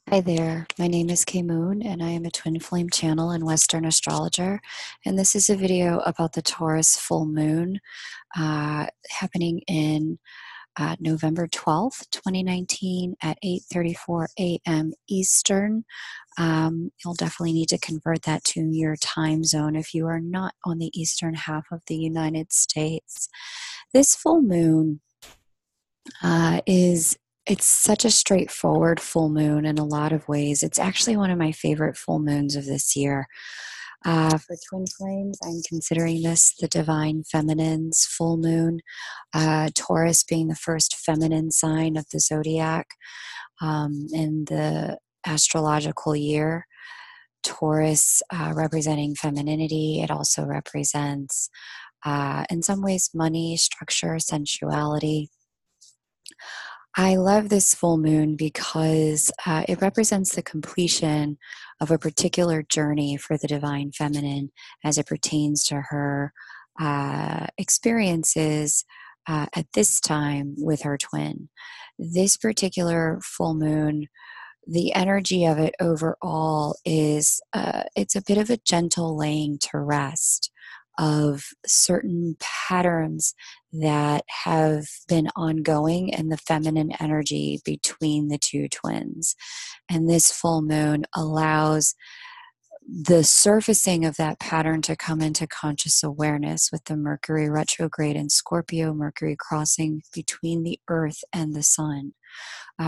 Hi there, my name is Kay Moon and I am a twin flame channel and Western astrologer. And this is a video about the Taurus full moon happening in November 12th, 2019 at 8:34 a.m. Eastern. You'll definitely need to convert that to your time zone if you are not on the eastern half of the United States. This full moon is it's such a straightforward full moon in a lot of ways. It's actually one of my favorite full moons of this year. For twin flames, I'm considering this the divine feminine's full moon, Taurus being the first feminine sign of the zodiac in the astrological year. Taurus representing femininity. It also represents, in some ways, money, structure, sensuality. I love this full moon because it represents the completion of a particular journey for the divine feminine as it pertains to her experiences at this time with her twin. This particular full moon, the energy of it overall is it's a bit of a gentle laying to rest of certain patterns that have been ongoing in the feminine energy between the two twins. And this full moon allows the surfacing of that pattern to come into conscious awareness with the Mercury retrograde in Scorpio, Mercury crossing between the earth and the sun,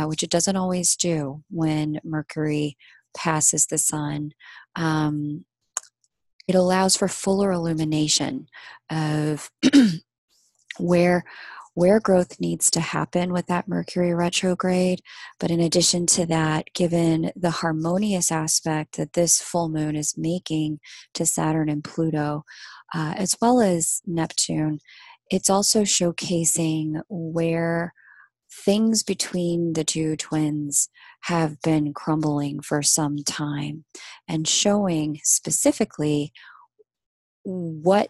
which it doesn't always do when Mercury passes the sun. It allows for fuller illumination of where growth needs to happen with that Mercury retrograde. But in addition to that, given the harmonious aspect that this full moon is making to Saturn and Pluto, as well as Neptune, it's also showcasing where things between the two twins have been crumbling for some time and showing specifically what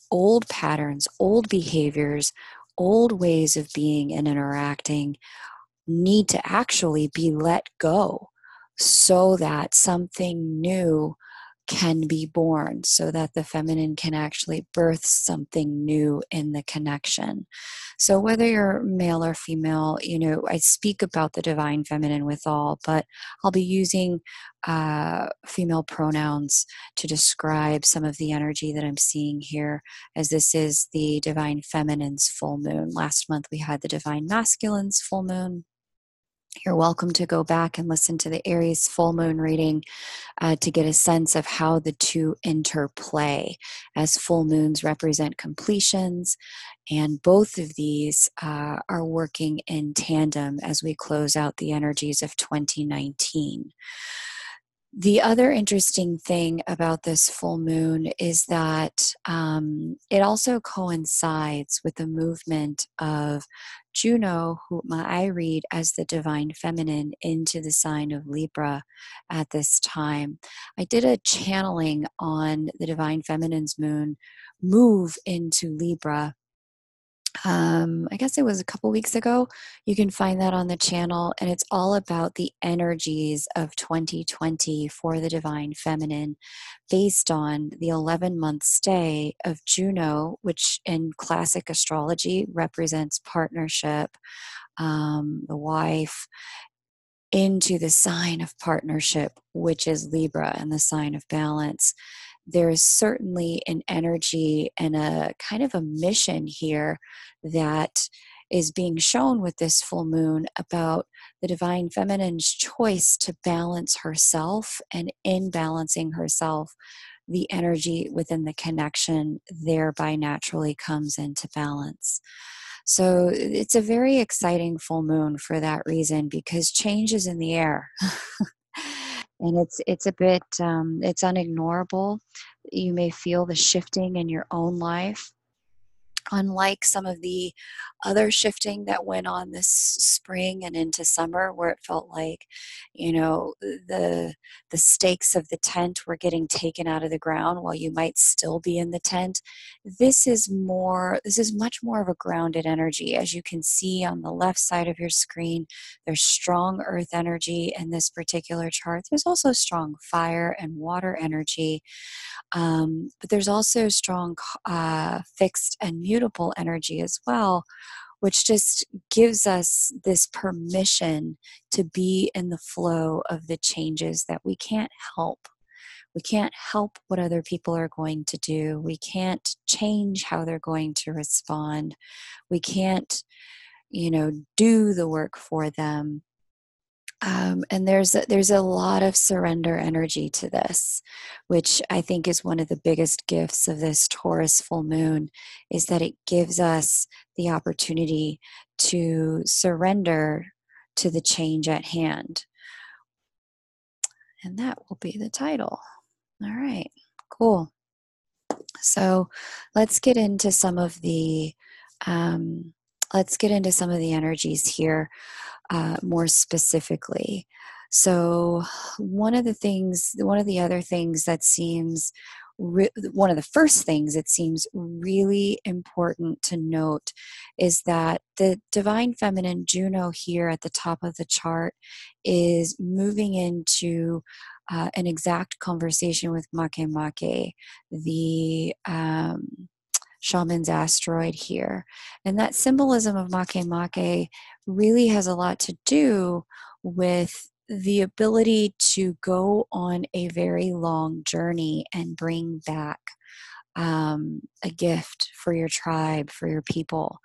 old patterns, old behaviors, old ways of being and interacting need to actually be let go so that something new can be born, so that the feminine can actually birth something new in the connection. So whether you're male or female, I speak about the divine feminine with all, but I'll be using female pronouns to describe some of the energy that I'm seeing here, as this is the divine feminine's full moon. Last month we had the divine masculine's full moon. You're welcome to go back and listen to the Aries full moon reading to get a sense of how the two interplay, as full moons represent completions, and both of these are working in tandem as we close out the energies of 2019. The other interesting thing about this full moon is that it also coincides with the movement of Juno, whom I read as the divine feminine, into the sign of Libra at this time. I did a channeling on the divine feminine's moon move into Libra. I guess it was a couple weeks ago. You can find that on the channel, and it's all about the energies of 2020 for the divine feminine based on the 11-month stay of Juno, which in classic astrology represents partnership, the wife, into the sign of partnership, which is Libra, and the sign of balance. There is certainly an energy and a kind of a mission here that is being shown with this full moon about the divine feminine's choice to balance herself, and in balancing herself, the energy within the connection thereby naturally comes into balance. So it's a very exciting full moon for that reason, because change is in the air. And it's a bit it's unignorable. You may feel the shifting in your own life, unlike some of the other shifting that went on this spring and into summer, where it felt like, the stakes of the tent were getting taken out of the ground while you might still be in the tent. This is much more of a grounded energy. As you can see on the left side of your screen, there's strong earth energy in this particular chart. There's also strong fire and water energy. But there's also strong fixed and mutable energy as well, which just gives us this permission to be in the flow of the changes that we can't help. We can't help what other people are going to do. We can't change how they're going to respond. We can't, do the work for them. And there's a lot of surrender energy to this, which I think is one of the biggest gifts of this Taurus full moon, is that it gives us the opportunity to surrender to the change at hand. And that will be the title. All right, cool. So let's get into some of the energies here. More specifically. So one of the first things it seems really important to note is that the divine feminine Juno here at the top of the chart is moving into an exact conversation with Makemake, the shaman's asteroid here. And that symbolism of Makemake really has a lot to do with the ability to go on a very long journey and bring back a gift for your tribe, for your people,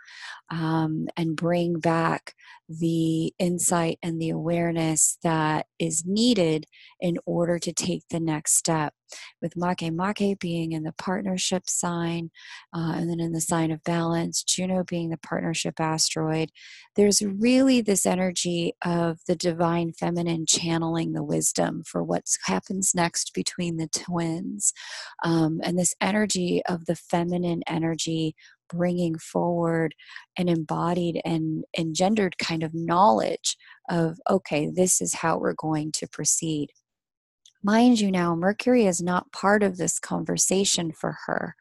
and bring back the insight and the awareness that is needed in order to take the next step. With Makemake being in the partnership sign, and then in the sign of balance, Juno being the partnership asteroid, there's really this energy of the divine feminine channeling the wisdom for what happens next between the twins. And this energy of the feminine energy bringing forward an embodied and engendered kind of knowledge of, okay, this is how we're going to proceed. Mind you now, Mercury is not part of this conversation for her.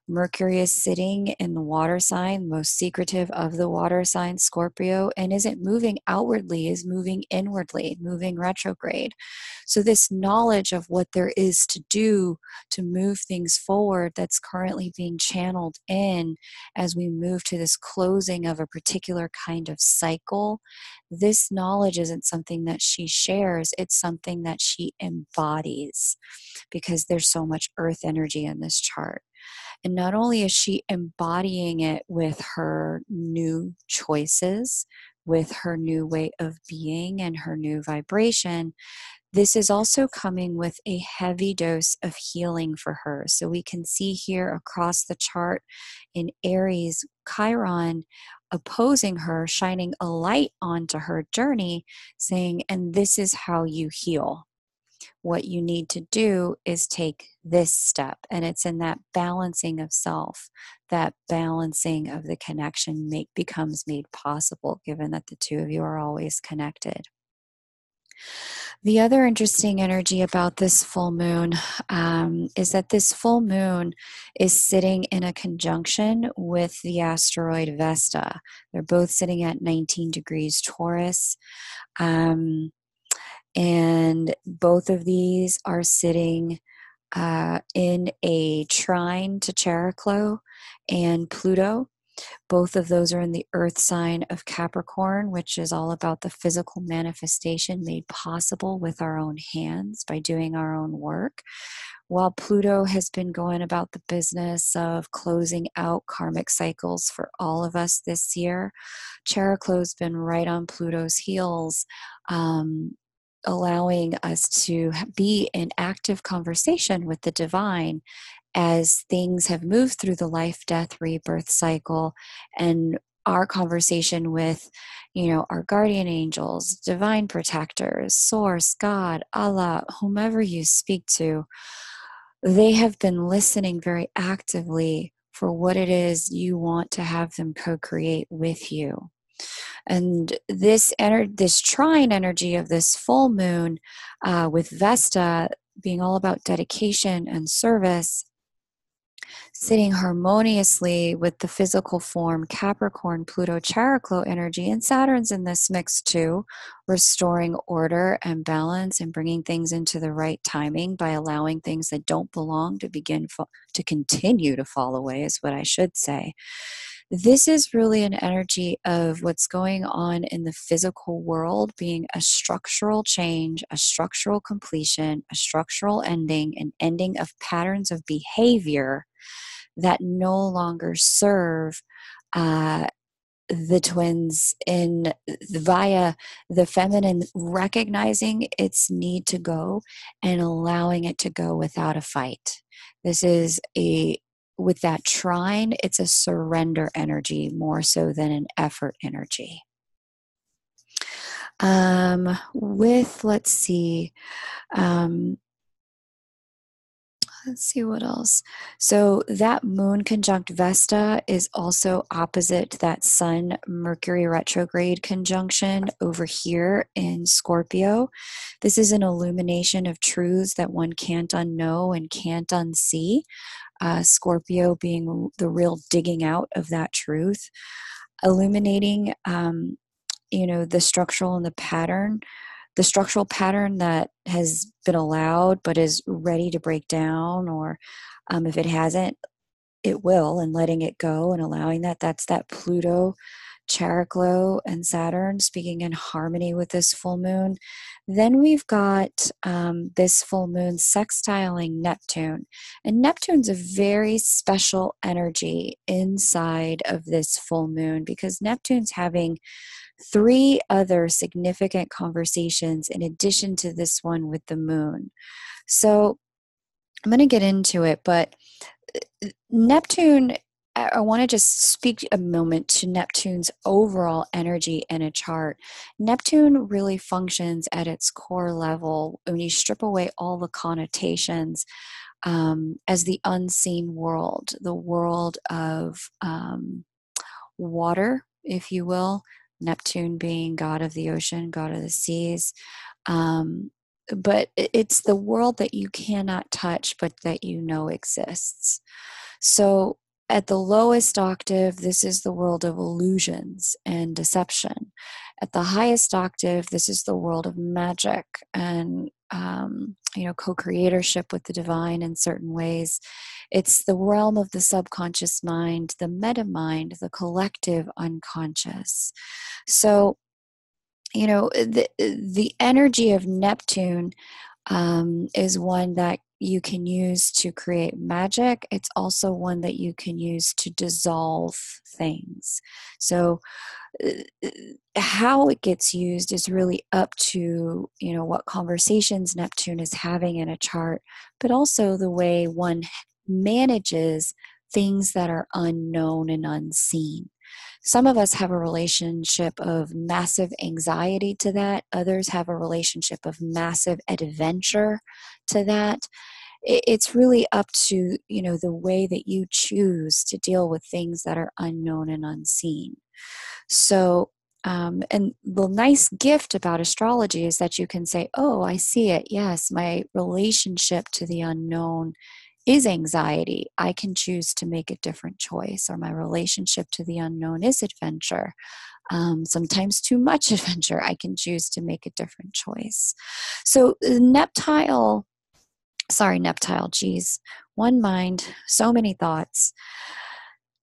Mercury is sitting in the water sign, most secretive of the water signs, Scorpio, and isn't moving outwardly, is moving inwardly, moving retrograde. So this knowledge of what there is to do to move things forward that's currently being channeled in as we move to this closing of a particular kind of cycle, this knowledge isn't something that she shares, it's something that she embodies, because there's so much earth energy in this chart. And not only is she embodying it with her new choices, with her new way of being and her new vibration, this is also coming with a heavy dose of healing for her. So we can see here across the chart in Aries, Chiron opposing her, shining a light onto her journey, saying, and this is how you heal. What you need to do is take this step. And it's in that balancing of self, that balancing of the connection becomes made possible, given that the two of you are always connected. The other interesting energy about this full moon is that this full moon is sitting in a conjunction with the asteroid Vesta. They're both sitting at 19 degrees Taurus. And both of these are sitting in a trine to Chariklo and Pluto. Both of those are in the earth sign of Capricorn, which is all about the physical manifestation made possible with our own hands by doing our own work. While Pluto has been going about the business of closing out karmic cycles for all of us this year, Chariklo's been right on Pluto's heels, allowing us to be in active conversation with the divine as things have moved through the life, death, rebirth cycle, and our conversation with, our guardian angels, divine protectors, source, God, Allah, whomever you speak to, they have been listening very actively for what it is you want to have them co-create with you. And this trine energy of this full moon with Vesta being all about dedication and service, sitting harmoniously with the physical form Capricorn, Pluto, Characlo energy, and Saturn's in this mix too, restoring order and balance and bringing things into the right timing by allowing things that don't belong to continue to fall away, is what I should say. This is really an energy of what's going on in the physical world being a structural change, a structural completion, a structural ending, an ending of patterns of behavior that no longer serve the twins in via the feminine recognizing its need to go and allowing it to go without a fight. This is with that trine, it's a surrender energy more so than an effort energy. Let's see what else. So that moon conjunct Vesta is also opposite that Sun Mercury retrograde conjunction over here in Scorpio. This is an illumination of truths that one can't unknow and can't unsee. Scorpio being the real digging out of that truth, illuminating, the structural and the structural pattern that has been allowed but is ready to break down, or if it hasn't, it will, and letting it go and allowing that. That's that Pluto, Characlo, and Saturn speaking in harmony with this full moon. Then we've got this full moon sextiling Neptune. And Neptune's a very special energy inside of this full moon because Neptune's having 3 other significant conversations in addition to this one with the moon. So I'm going to get into it, but Neptune, I want to just speak a moment to Neptune's overall energy in a chart. Neptune really functions at its core level when you strip away all the connotations as the unseen world, the world of water, if you will, Neptune being god of the ocean, god of the seas. But it's the world that you cannot touch, but that you know exists. So at the lowest octave, this is the world of illusions and deception. At the highest octave, this is the world of magic and co-creatorship with the divine in certain ways. It's the realm of the subconscious mind, the meta mind, the collective unconscious. So, the energy of Neptune is one that you can use to create magic. It's also one that you can use to dissolve things. So how it gets used is really up to, what conversations Neptune is having in a chart, but also the way one manages things that are unknown and unseen. Some of us have a relationship of massive anxiety to that. Others have a relationship of massive adventure to that. It's really up to, the way that you choose to deal with things that are unknown and unseen. So, and the nice gift about astrology is that you can say, oh, I see it. Yes, my relationship to the unknown is anxiety. I can choose to make a different choice, or my relationship to the unknown is adventure. Sometimes too much adventure. I can choose to make a different choice. So Neptile, geez, one mind, so many thoughts.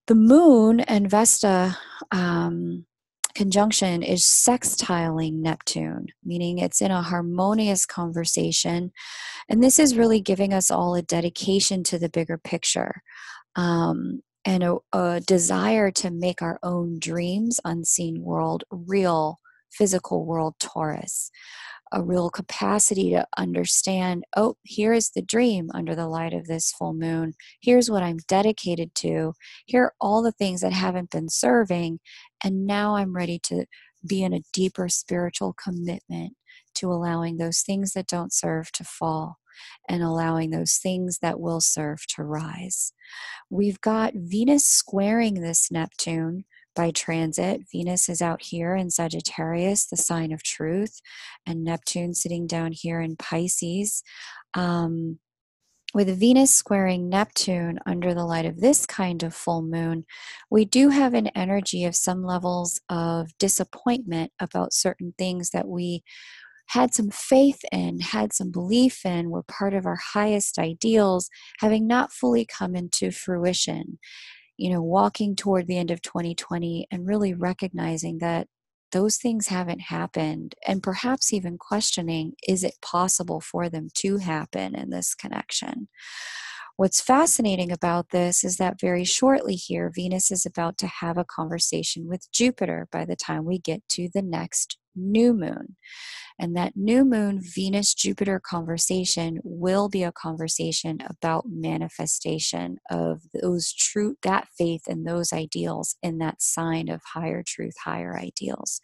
The moon and Vesta conjunction is sextiling Neptune, meaning it's in a harmonious conversation. And this is really giving us all a dedication to the bigger picture and a desire to make our own dreams, unseen world, real physical world, Taurus. A real capacity to understand, oh, here is the dream under the light of this full moon. Here's what I'm dedicated to. Here are all the things that haven't been serving. And now I'm ready to be in a deeper spiritual commitment to allowing those things that don't serve to fall. and allowing those things that will serve to rise. We've got Venus squaring this Neptune by transit. Venus is out here in Sagittarius, the sign of truth, and Neptune sitting down here in Pisces. With Venus squaring Neptune under the light of this kind of full moon, we do have an energy of some levels of disappointment about certain things that we had some faith in, had some belief in, were part of our highest ideals, having not fully come into fruition. Walking toward the end of 2020 and really recognizing that those things haven't happened, and perhaps even questioning, is it possible for them to happen in this connection? What's fascinating about this is that very shortly here, Venus is about to have a conversation with Jupiter by the time we get to the next new moon. And that new moon Venus Jupiter conversation will be a conversation about manifestation of that faith and those ideals in that sign of higher truth, higher ideals.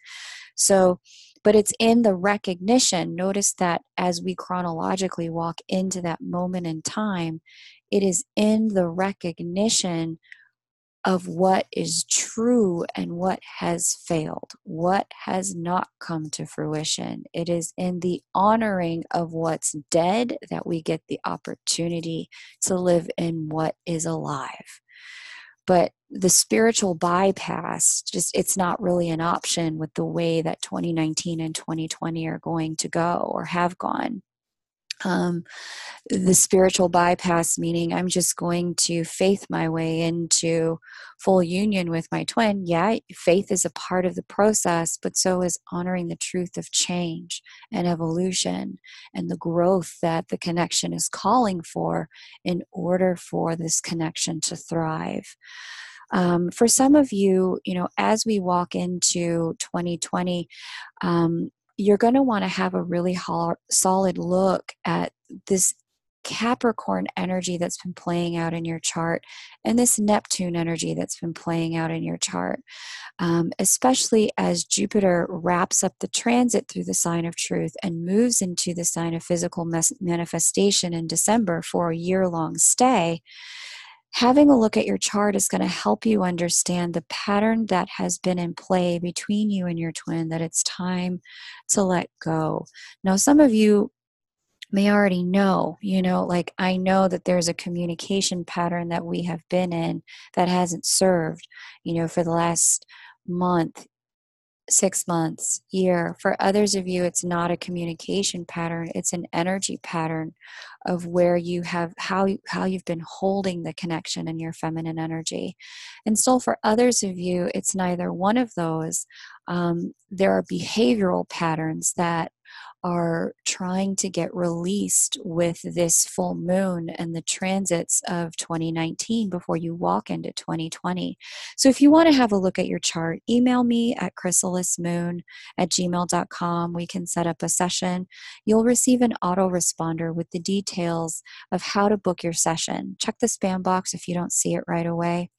So, but it's in the recognition. Notice that as we chronologically walk into that moment in time, it is in the recognition of what is true and what has failed, what has not come to fruition. It is in the honoring of what's dead that we get the opportunity to live in what is alive. But the spiritual bypass, it's not really an option with the way that 2019 and 2020 are going to go or have gone. The spiritual bypass, meaning I'm just going to faith my way into full union with my twin. Yeah, faith is a part of the process, but so is honoring the truth of change and evolution and the growth that the connection is calling for in order for this connection to thrive. For some of you, as we walk into 2020, you're going to want to have a really solid look at this Capricorn energy that's been playing out in your chart and this Neptune energy that's been playing out in your chart, especially as Jupiter wraps up the transit through the sign of truth and moves into the sign of physical manifestation in December for a year-long stay. Having a look at your chart is going to help you understand the pattern that has been in play between you and your twin, that it's time to let go. Now, some of you may already know, like I know that there's a communication pattern that we have been in that hasn't served, for the last month, 6 months, year. For others of you, it's not a communication pattern. It's an energy pattern of where you have how you've been holding the connection in your feminine energy. And still for others of you, it's neither one of those. There are behavioral patterns that are trying to get released with this full moon and the transits of 2019 before you walk into 2020. So if you want to have a look at your chart, email me at chrysalismoon@gmail.com. We can set up a session. You'll receive an autoresponder with the details of how to book your session. Check the spam box if you don't see it right away.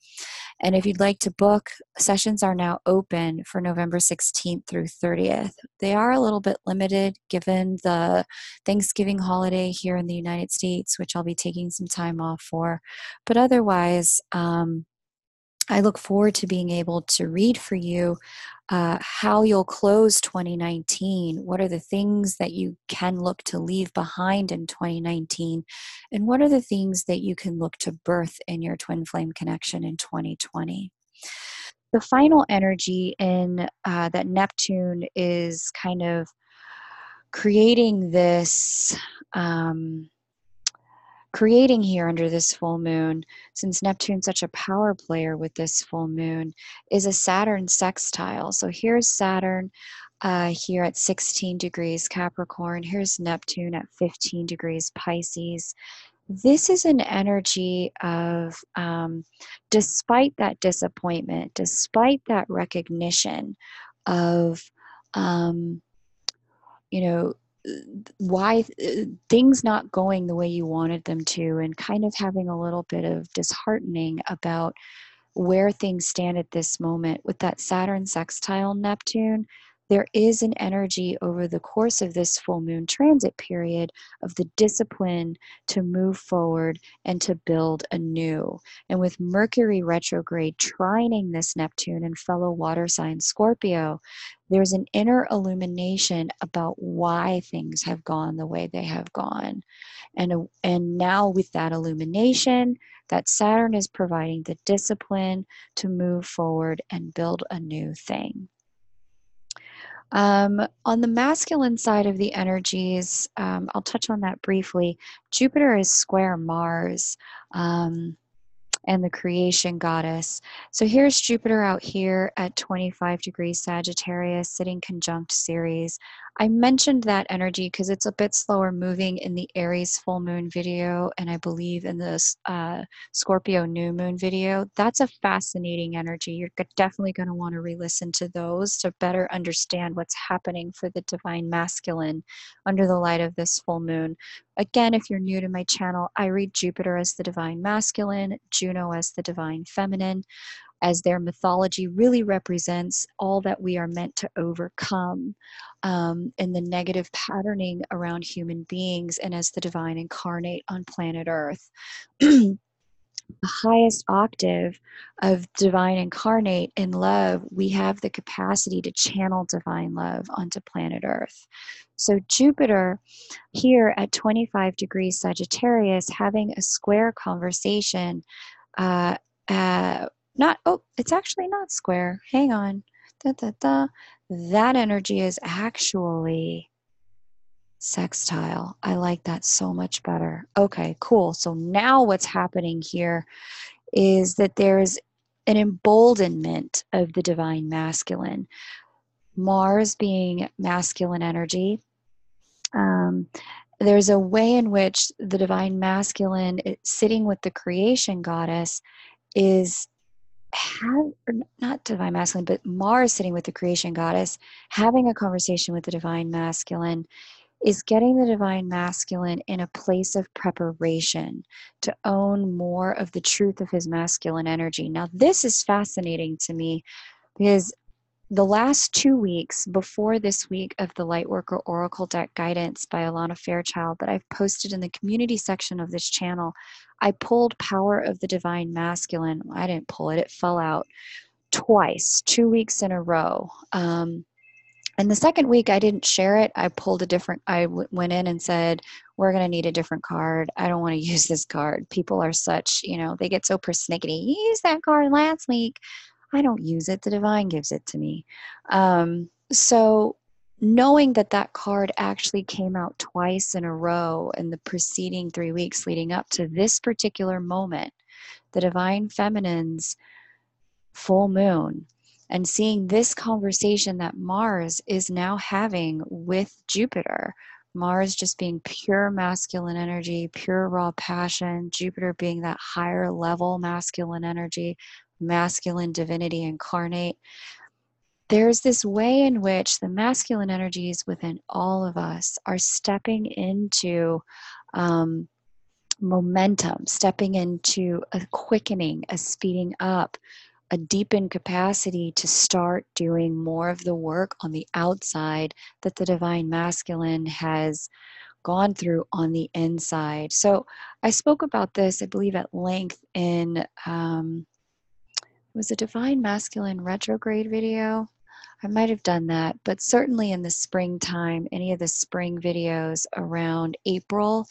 And if you'd like to book, sessions are now open for November 16th through 30th. They are a little bit limited given the Thanksgiving holiday here in the United States, which I'll be taking some time off for. But otherwise, I look forward to being able to read for you how you'll close 2019. What are the things that you can look to leave behind in 2019? And what are the things that you can look to birth in your twin flame connection in 2020? The final energy in that Neptune is kind of creating this. Creating here under this full moon, since Neptune's such a power player with this full moon, is a Saturn sextile. So here's Saturn here at 16 degrees Capricorn. Here's Neptune at 15 degrees Pisces. This is an energy of, despite that disappointment, despite that recognition of, why things not going the way you wanted them to, and kind of having a little bit of disheartening about where things stand at this moment with that Saturn sextile Neptune. there is an energy over the course of this full moon transit period of the discipline to move forward and to build anew. And with Mercury retrograde trining this Neptune and fellow water sign Scorpio, there's an inner illumination about why things have gone the way they have gone. And now with that illumination, that Saturn is providing the discipline to move forward and build a new thing. On the masculine side of the energies, I'll touch on that briefly. Jupiter is square Mars. And the creation goddess. So here's Jupiter out here at 25 degrees Sagittarius, sitting conjunct Ceres. I mentioned that energy because it's a bit slower moving in the Aries full moon video, and I believe in the Scorpio new moon video. That's a fascinating energy. You're definitely going to want to re-listen to those to better understand what's happening for the divine masculine under the light of this full moon. Again, if you're new to my channel, I read Jupiter as the divine masculine, Juno as the divine feminine, as their mythology really represents all that we are meant to overcome in the negative patterning around human beings, and as the divine incarnate on planet Earth. The highest octave of divine incarnate in love, we have the capacity to channel divine love onto planet Earth. So Jupiter here at 25 degrees Sagittarius having a square conversation, it's actually not square. Hang on. That energy is actually sextile. I like that so much better. Okay, cool. So now what's happening here is that there's an emboldenment of the divine masculine. Mars being masculine energy. There's a way in which the divine masculine, sitting with the creation goddess, is not divine masculine, but Mars sitting with the creation goddess, having a conversation with the divine masculine, is getting the divine masculine in a place of preparation to own more of the truth of his masculine energy. Now, this is fascinating to me because the last 2 weeks before this week of the Lightworker Oracle Deck Guidance by Alana Fairchild that I've posted in the community section of this channel, I pulled Power of the Divine Masculine. I didn't pull it, it fell out twice, 2 weeks in a row. And the second week I didn't share it. I pulled went in and said, we're going to need a different card. I don't want to use this card. People are such, they get so persnickety. You used that card last week. I don't use it. The divine gives it to me. So knowing that card actually came out twice in a row in the preceding 3 weeks leading up to this particular moment, the divine feminine's full moon, and seeing this conversation that Mars is now having with Jupiter. Mars just being pure masculine energy, pure raw passion, Jupiter being that higher level masculine energy, masculine divinity incarnate. There's this way in which the masculine energies within all of us are stepping into momentum, stepping into a quickening, a speeding up, a deepened capacity to start doing more of the work on the outside that the divine masculine has gone through on the inside. So I spoke about this, I believe, at length in it was a divine masculine retrograde video. I might have done that, but certainly in the springtime, any of the spring videos around April,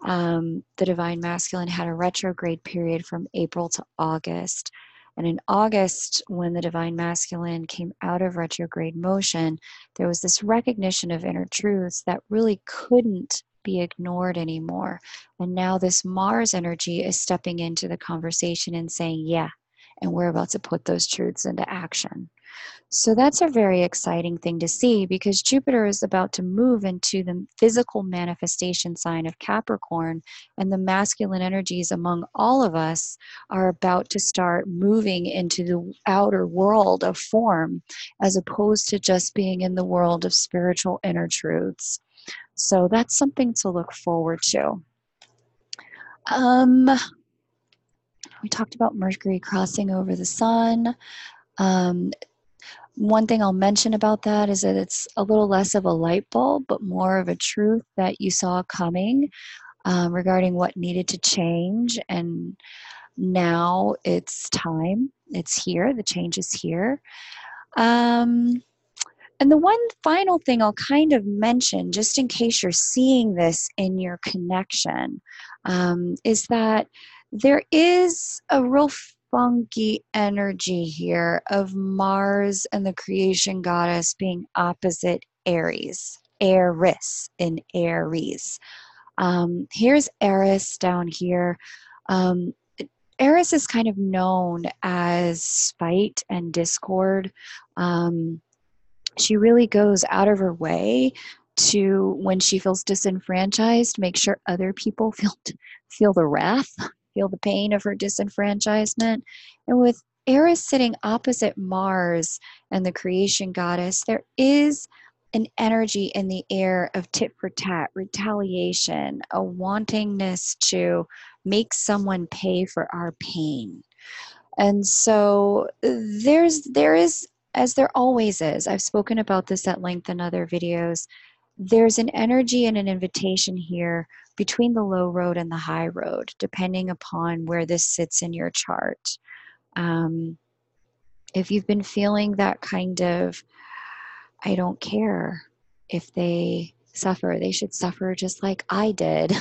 the divine masculine had a retrograde period from April to August. And in August, when the divine masculine came out of retrograde motion, there was this recognition of inner truths that really couldn't be ignored anymore. And now this Mars energy is stepping into the conversation and saying, yeah, and we're about to put those truths into action. So that's a very exciting thing to see, because Jupiter is about to move into the physical manifestation sign of Capricorn, and the masculine energies among all of us are about to start moving into the outer world of form, as opposed to just being in the world of spiritual inner truths. So that's something to look forward to. We talked about Mercury crossing over the sun. One thing I'll mention about that is that it's a little less of a light bulb, but more of a truth that you saw coming, regarding what needed to change. And now it's time. It's here. The change is here. Um, and the one final thing I'll kind of mention, just in case you're seeing this in your connection, is that there is a real funky energy here of Mars and the creation goddess being opposite Aries, Eris in Aries. Here's Eris down here. Um, Eris is kind of known as spite and discord. Um, she really goes out of her way to, when she feels disenfranchised, make sure other people feel the wrath, feel the pain of her disenfranchisement. And with Eris sitting opposite Mars and the creation goddess, there is an energy in the air of tit for tat, retaliation, a wantingness to make someone pay for our pain. And so there is, as there always is, I've spoken about this at length in other videos, there's an energy and an invitation here between the low road and the high road, depending upon where this sits in your chart. Um, if you've been feeling that kind of, I don't care if they suffer, they should suffer just like I did.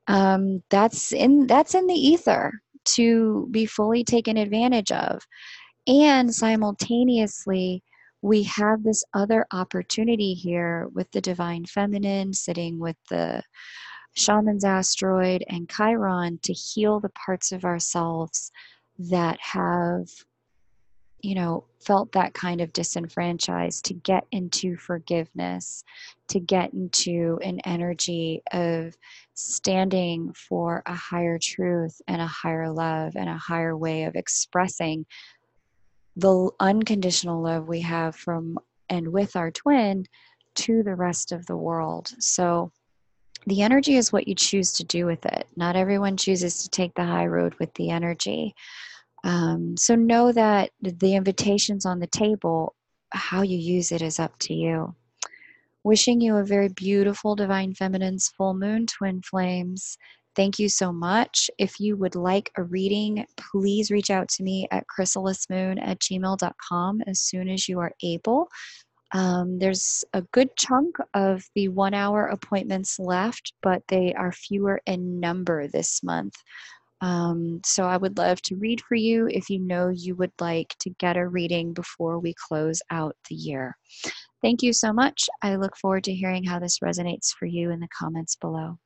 That's in the ether to be fully taken advantage of. And simultaneously, we have this other opportunity here with the divine feminine sitting with the shaman's asteroid and Chiron to heal the parts of ourselves that have, felt that kind of disenfranchised, to get into forgiveness, to get into an energy of standing for a higher truth and a higher love and a higher way of expressing the unconditional love we have from and with our twin to the rest of the world. So the energy is what you choose to do with it. Not everyone chooses to take the high road with the energy. So know that the invitation's on the table. How you use it is up to you. Wishing you a very beautiful Divine Feminine's full moon, twin flames. Thank you so much. If you would like a reading, please reach out to me at chrysalismoon@gmail.com as soon as you are able. There's a good chunk of the 1 hour appointments left, but they are fewer in number this month. So I would love to read for you if you know you would like to get a reading before we close out the year. Thank you so much. I look forward to hearing how this resonates for you in the comments below.